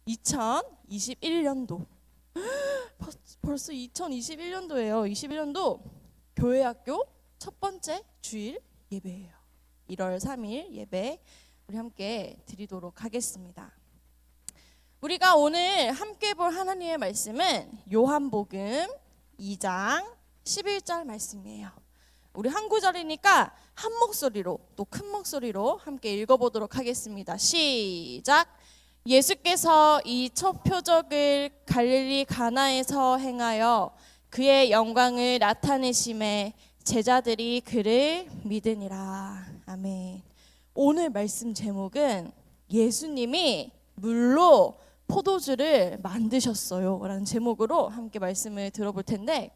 2021년도 벌써 2021년도예요. 21년도 교회학교 첫 번째 주일 예배예요. 1월 3일 예배 우리 함께 드리도록 하겠습니다. 우리가 오늘 함께 볼 하나님의 말씀은 요한복음 2장 11절 말씀이에요. 우리 한 구절이니까 한 목소리로 또 큰 목소리로 함께 읽어보도록 하겠습니다. 시작! 예수께서 이 첫 표적을 갈릴리 가나에서 행하여 그의 영광을 나타내심에 제자들이 그를 믿으니라. 아멘. 오늘 말씀 제목은 예수님이 물로 포도주를 만드셨어요 라는 제목으로 함께 말씀을 들어볼 텐데,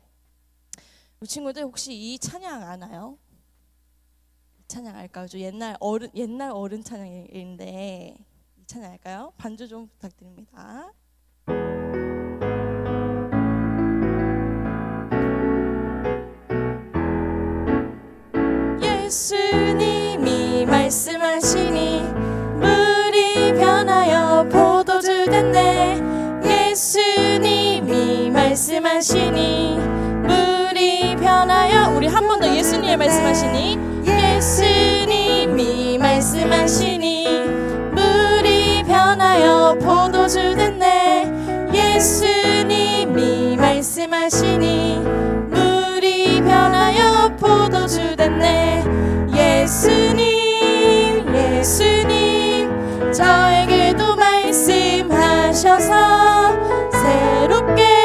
우리 친구들 혹시 이 찬양 아나요? 찬양 알까요? 옛날 어른 찬양인데 이 찬양 알까요? 반주 좀 부탁드립니다. 예수님이 말씀하시니 물이 변하여 포도주 됐네. 예수님이 말씀하시니 물이 변하여, 우리 한 번 더 예수님이 말씀하시니, 예수님이 말씀하시니 물이 변하여 포도주 됐네. 예수님이 말씀하시니 물이 변하여 포도주 됐네. 예수님 예수님 저에게도 말씀하셔서 새롭게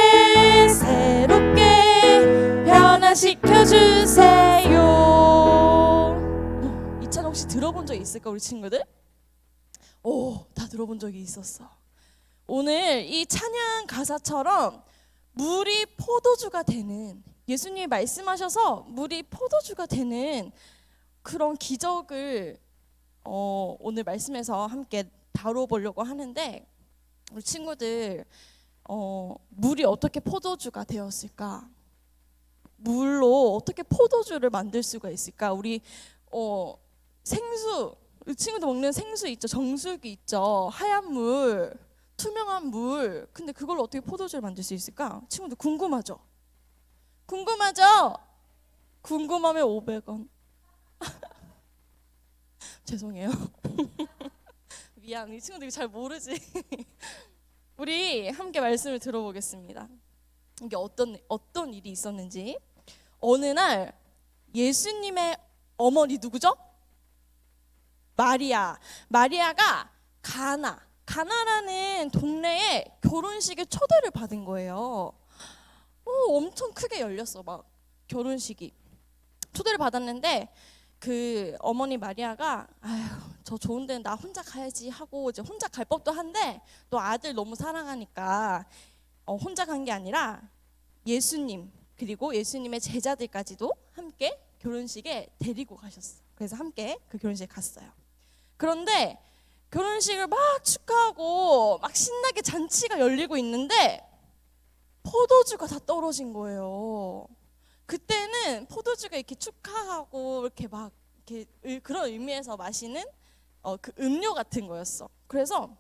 변화시켜주세요. 이 찬 혹시 들어본 적 있을까 우리 친구들? 다 들어본 적이 있었어. 오늘 이 찬양 가사처럼 물이 포도주가 되는, 예수님이 말씀하셔서 물이 포도주가 되는 그런 기적을 오늘 말씀에서 함께 다뤄보려고 하는데, 우리 친구들 물이 어떻게 포도주가 되었을까? 물로 어떻게 포도주를 만들 수가 있을까? 우리 생수, 우리 친구들 먹는 생수 있죠? 정수기 있죠? 하얀 물, 투명한 물. 근데 그걸로 어떻게 포도주를 만들 수 있을까? 친구들 궁금하죠? 궁금하죠? 궁금하면 500원. 죄송해요. 미안, 이 친구들이 잘 모르지. 우리 함께 말씀을 들어보겠습니다. 이게 어떤 일이 있었는지. 어느 날 예수님의 어머니 누구죠? 마리아가 가나라는 동네에 결혼식에 초대를 받은 거예요. 엄청 크게 열렸어. 막 결혼식이 초대를 받았는데, 그 어머니 마리아가 저 좋은 데는 나 혼자 가야지 하고 이제 혼자 갈 법도 한데, 또 아들 너무 사랑하니까 혼자 간 게 아니라 예수님 그리고 예수님의 제자들까지도 함께 결혼식에 데리고 가셨어. 그래서 함께 그 결혼식에 갔어요. 그런데 결혼식을 막 축하하고 막 신나게 잔치가 열리고 있는데 포도주가 다 떨어진 거예요. 그때는 포도주가 이렇게 축하하고 이렇게 막 이렇게 그런 의미에서 마시는 그 음료 같은 거였어. 그래서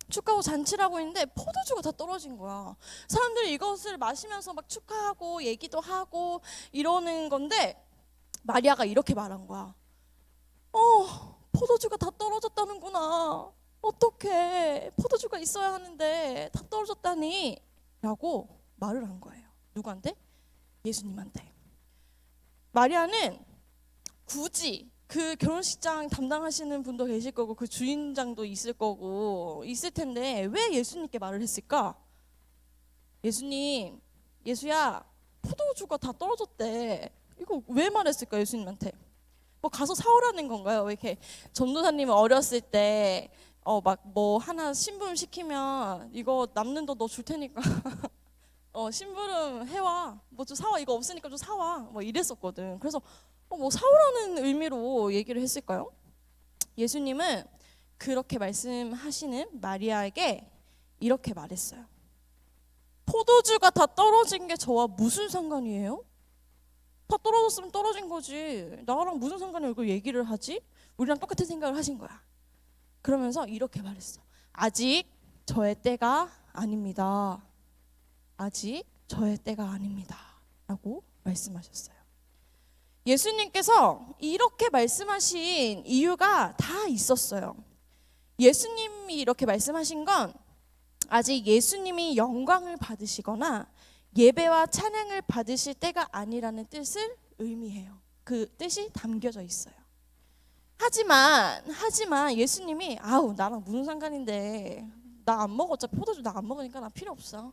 축하하고 잔치를 하고 있는데 포도주가 다 떨어진 거야. 사람들이 이것을 마시면서 막 축하하고 얘기도 하고 이러는 건데, 마리아가 이렇게 말한 거야. 포도주가 다 떨어졌다는구나. 어떡해, 포도주가 있어야 하는데 다 떨어졌다니 라고 말을 한 거예요. 누구한테? 예수님한테. 마리아는 굳이 그 결혼식장 담당하시는 분도 계실 거고 그 주인장도 있을 거고 있을 텐데 왜 예수님께 말을 했을까? 예수야, 포도주가 다 떨어졌대. 이거 왜 말했을까 예수님한테? 뭐 가서 사오라는 건가요? 왜 이렇게 전도사님은 어렸을 때 막 뭐 하나 심부름 시키면 이거 남는 거 너 줄 테니까 심부름 해와, 뭐 좀 사와, 이거 없으니까 좀 사와, 뭐 이랬었거든. 그래서 뭐 사오라는 의미로 얘기를 했을까요? 예수님은 그렇게 말씀하시는 마리아에게 이렇게 말했어요. 포도주가 다 떨어진 게 저와 무슨 상관이에요? 다 떨어졌으면 떨어진 거지. 나랑 무슨 상관이 이걸 얘기를 하지? 우리랑 똑같은 생각을 하신 거야. 그러면서 이렇게 말했어. 아직 저의 때가 아닙니다. 아직 저의 때가 아닙니다. 라고 말씀하셨어요. 예수님께서 이렇게 말씀하신 이유가 다 있었어요. 예수님이 이렇게 말씀하신 건 아직 예수님이 영광을 받으시거나 예배와 찬양을 받으실 때가 아니라는 뜻을 의미해요. 그 뜻이 담겨져 있어요. 하지만 예수님이 아우 나랑 무슨 상관인데, 나 안 먹어, 어차피 포도주 나 안 먹으니까 나 필요 없어,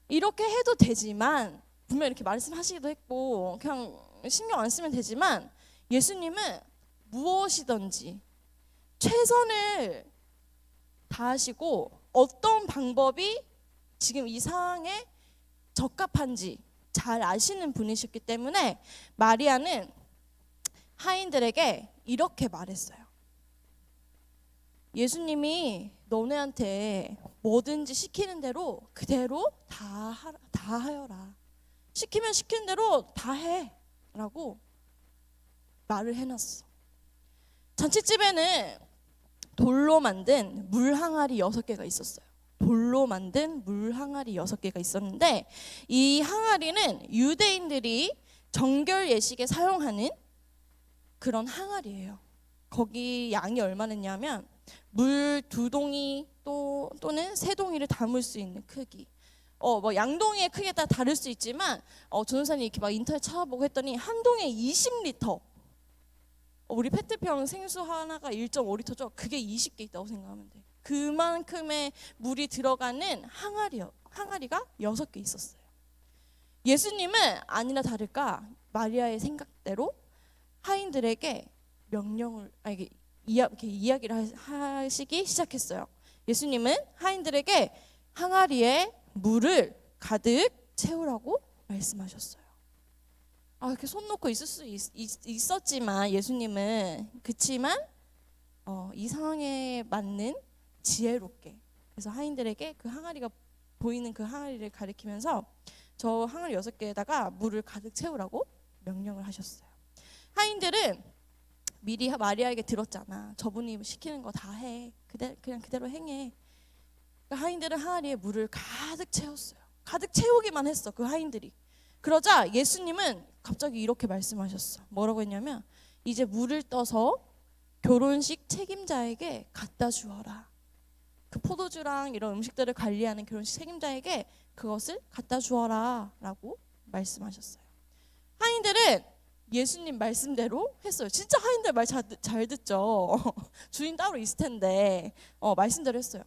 이렇게 해도 되지만, 분명 이렇게 말씀하시기도 했고 그냥 신경 안 쓰면 되지만, 예수님은 무엇이든지 최선을 다하시고 어떤 방법이 지금 이 상황에 적합한지 잘 아시는 분이셨기 때문에 마리아는 하인들에게 이렇게 말했어요. 예수님이 너네한테 뭐든지 시키는 대로 그대로 다 하여라. 시키면 시키는 대로 다 해 라고 말을 해놨어. 잔칫집에는 돌로 만든 물 항아리 6개가 있었어요. 돌로 만든 물 항아리 6개가 있었는데, 이 항아리는 유대인들이 정결 예식에 사용하는 그런 항아리예요. 거기 양이 얼마나 있냐면 물 2동이 또는 3동이를 담을 수 있는 크기. 뭐 양동이의 크기에 따라 다를 수 있지만 전도사님 이렇게 막 인터넷 찾아보고 했더니 한 동에 20리터. 우리 페트병 생수 하나가 1.5리터죠. 그게 20개 있다고 생각하면 돼. 그만큼의 물이 들어가는 항아리가 6개 있었어요. 예수님은 아니나 다를까 마리아의 생각대로 하인들에게 명령을 이렇게 이야기를 하시기 시작했어요. 예수님은 하인들에게 항아리에 물을 가득 채우라고 말씀하셨어요. 이렇게 손 놓고 있을 수 있었지만 예수님은 그치만 이 상황에 맞는 지혜롭게, 그래서 하인들에게 그 항아리가 보이는 그 항아리를 가리키면서 저 항아리 6개에다가 물을 가득 채우라고 명령을 하셨어요. 하인들은 미리 마리아에게 들었잖아. 저분이 시키는 거 다 해. 그냥 그대로 행해. 그러니까 하인들은 항아리에 물을 가득 채웠어요. 가득 채우기만 했어, 그 하인들이. 그러자 예수님은 갑자기 이렇게 말씀하셨어. 뭐라고 했냐면, 이제 물을 떠서 결혼식 책임자에게 갖다 주어라. 그 포도주랑 이런 음식들을 관리하는 결혼식 책임자에게 그것을 갖다 주어라 라고 말씀하셨어요. 하인들은 예수님 말씀대로 했어요. 진짜 하인들 말 잘 듣죠. 주인 따로 있을 텐데 말씀대로 했어요.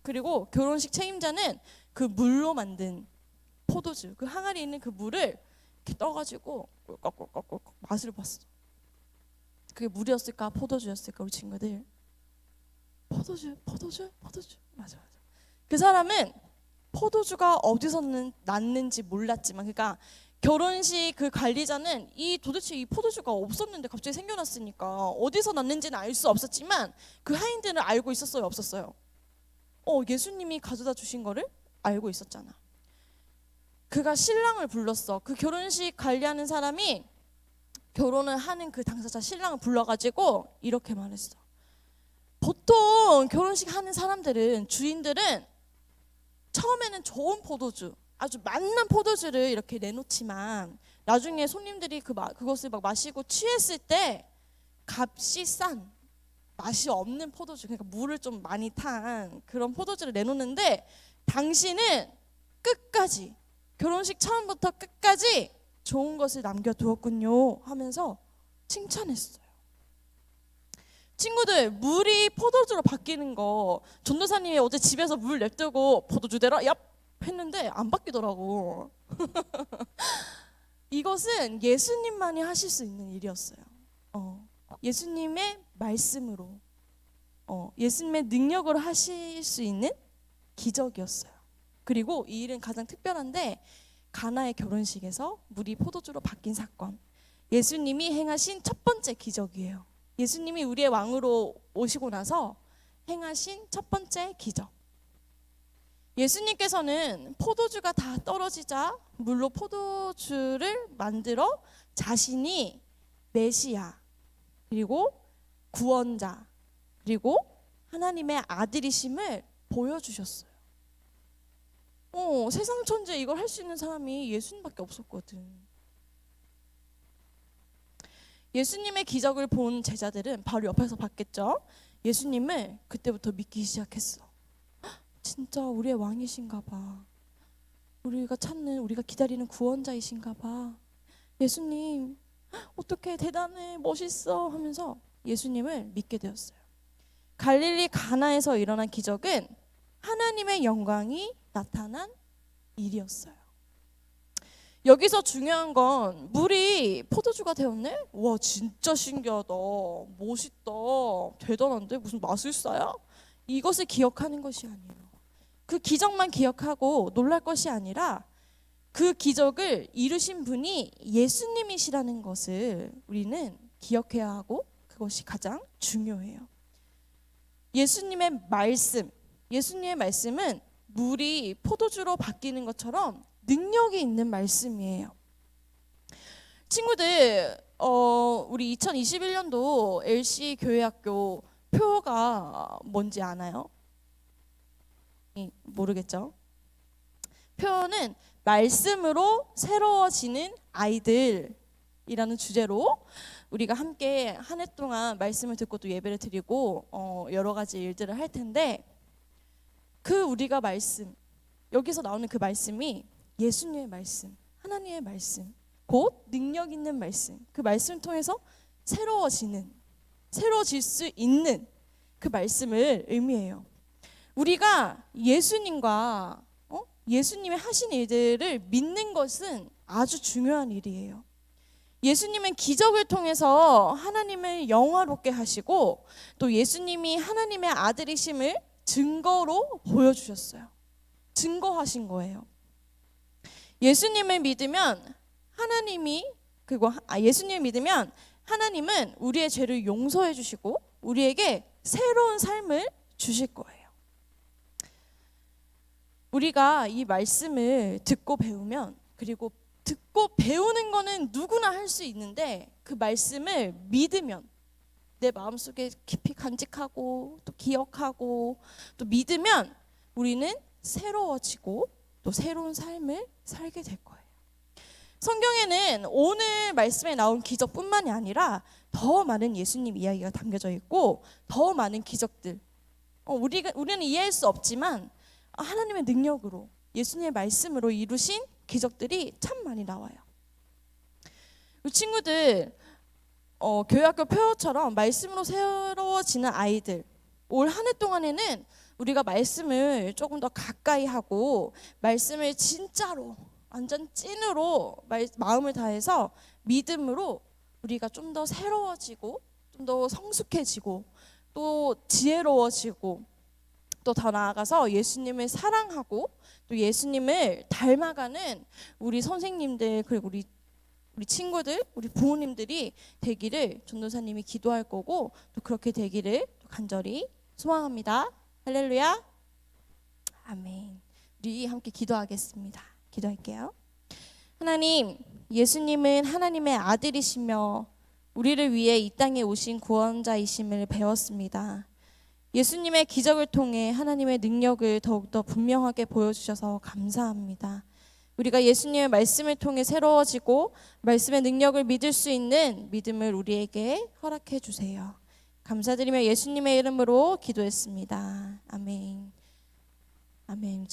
그리고 결혼식 책임자는 그 물로 만든 포도주, 그 항아리에 있는 그 물을 이렇게 떠가지고 꿀꺽꿀꺽꿀꺽 맛을 봤어. 그게 물이었을까 포도주였을까? 우리 친구들 포도주 맞아. 그 사람은 포도주가 어디서 났는지 몰랐지만, 그러니까 결혼식 그 관리자는 도대체 이 포도주가 없었는데 갑자기 생겨났으니까 어디서 났는지는 알 수 없었지만 그 하인들은 알고 있었어요, 없었어요? 예수님이 가져다 주신 거를 알고 있었잖아. 그가 신랑을 불렀어. 그 결혼식 관리하는 사람이 결혼을 하는 그 당사자 신랑을 불러가지고 이렇게 말했어. 보통 결혼식 하는 사람들은, 주인들은 처음에는 좋은 포도주, 아주 맛난 포도주를 이렇게 내놓지만 나중에 손님들이 그것을 막 마시고 취했을 때 값이 싼, 맛이 없는 포도주, 그러니까 물을 좀 많이 탄 그런 포도주를 내놓는데, 당신은 끝까지, 결혼식 처음부터 끝까지 좋은 것을 남겨두었군요 하면서 칭찬했어요. 친구들, 물이 포도주로 바뀌는 거, 전도사님이 어제 집에서 물 냅두고 포도주 대라 얍 했는데 안 바뀌더라고. 이것은 예수님만이 하실 수 있는 일이었어요. 예수님의 말씀으로, 예수님의 능력으로 하실 수 있는 기적이었어요. 그리고 이 일은 가장 특별한데, 가나의 결혼식에서 물이 포도주로 바뀐 사건, 예수님이 행하신 첫 번째 기적이에요. 예수님이 우리의 왕으로 오시고 나서 행하신 첫 번째 기적. 예수님께서는 포도주가 다 떨어지자 물로 포도주를 만들어 자신이 메시아, 그리고 구원자, 그리고 하나님의 아들이심을 보여주셨어요. 세상 천지에 이걸 할 수 있는 사람이 예수님밖에 없었거든. 예수님의 기적을 본 제자들은 바로 옆에서 봤겠죠. 예수님을 그때부터 믿기 시작했어. 진짜 우리의 왕이신가 봐. 우리가 찾는, 우리가 기다리는 구원자이신가 봐. 예수님 어떻게 대단해, 멋있어 하면서 예수님을 믿게 되었어요. 갈릴리 가나에서 일어난 기적은 하나님의 영광이 나타난 일이었어요. 여기서 중요한 건 물이 포도주가 되었네? 와, 진짜 신기하다, 멋있다, 대단한데 무슨 마술사야? 이것을 기억하는 것이 아니에요. 그 기적만 기억하고 놀랄 것이 아니라 그 기적을 이루신 분이 예수님이시라는 것을 우리는 기억해야 하고, 그것이 가장 중요해요. 예수님의 말씀은 물이 포도주로 바뀌는 것처럼 능력이 있는 말씀이에요. 친구들, 우리 2021년도 LC 교회학교 표어가 뭔지 아나요? 모르겠죠? 표어는 말씀으로 새로워지는 아이들이라는 주제로 우리가 함께 한 해 동안 말씀을 듣고 또 예배를 드리고 여러 가지 일들을 할 텐데, 그 우리가 말씀, 여기서 나오는 그 말씀이 예수님의 말씀, 하나님의 말씀, 곧 능력 있는 말씀, 그 말씀을 통해서 새로워질 수 있는 그 말씀을 의미해요. 우리가 예수님과 예수님이 하신 일들을 믿는 것은 아주 중요한 일이에요. 예수님은 기적을 통해서 하나님을 영화롭게 하시고, 또 예수님이 하나님의 아들이심을 증거로 보여주셨어요. 증거하신 거예요. 예수님을 믿으면 하나님은 우리의 죄를 용서해 주시고 우리에게 새로운 삶을 주실 거예요. 우리가 이 말씀을 듣고 배우면, 그리고 듣고 배우는 거는 누구나 할 수 있는데, 그 말씀을 믿으면, 내 마음속에 깊이 간직하고 또 기억하고 또 믿으면 우리는 새로워지고 또 새로운 삶을 살게 될 거예요. 성경에는 오늘 말씀에 나온 기적뿐만이 아니라 더 많은 예수님 이야기가 담겨져 있고, 더 많은 기적들, 우리는 이해할 수 없지만 하나님의 능력으로, 예수님의 말씀으로 이루신 기적들이 참 많이 나와요. 친구들, 교회학교 표어처럼 말씀으로 새로워지는 아이들, 올 한 해 동안에는 우리가 말씀을 조금 더 가까이 하고, 말씀을 진짜로 완전 찐으로 마음을 다해서 믿음으로 우리가 좀 더 새로워지고, 좀 더 성숙해지고, 또 지혜로워지고, 또 더 나아가서 예수님을 사랑하고 또 예수님을 닮아가는 우리 선생님들, 그리고 우리 친구들, 우리 부모님들이 되기를 전도사님이 기도할 거고, 또 그렇게 되기를 간절히 소망합니다. 할렐루야. 아멘. 우리 함께 기도하겠습니다. 기도할게요. 하나님, 예수님은 하나님의 아들이시며 우리를 위해 이 땅에 오신 구원자이심을 배웠습니다. 예수님의 기적을 통해 하나님의 능력을 더욱더 분명하게 보여주셔서 감사합니다. 우리가 예수님의 말씀을 통해 새로워지고 말씀의 능력을 믿을 수 있는 믿음을 우리에게 허락해 주세요. 감사드리며 예수님의 이름으로 기도했습니다. 아멘. 아멘.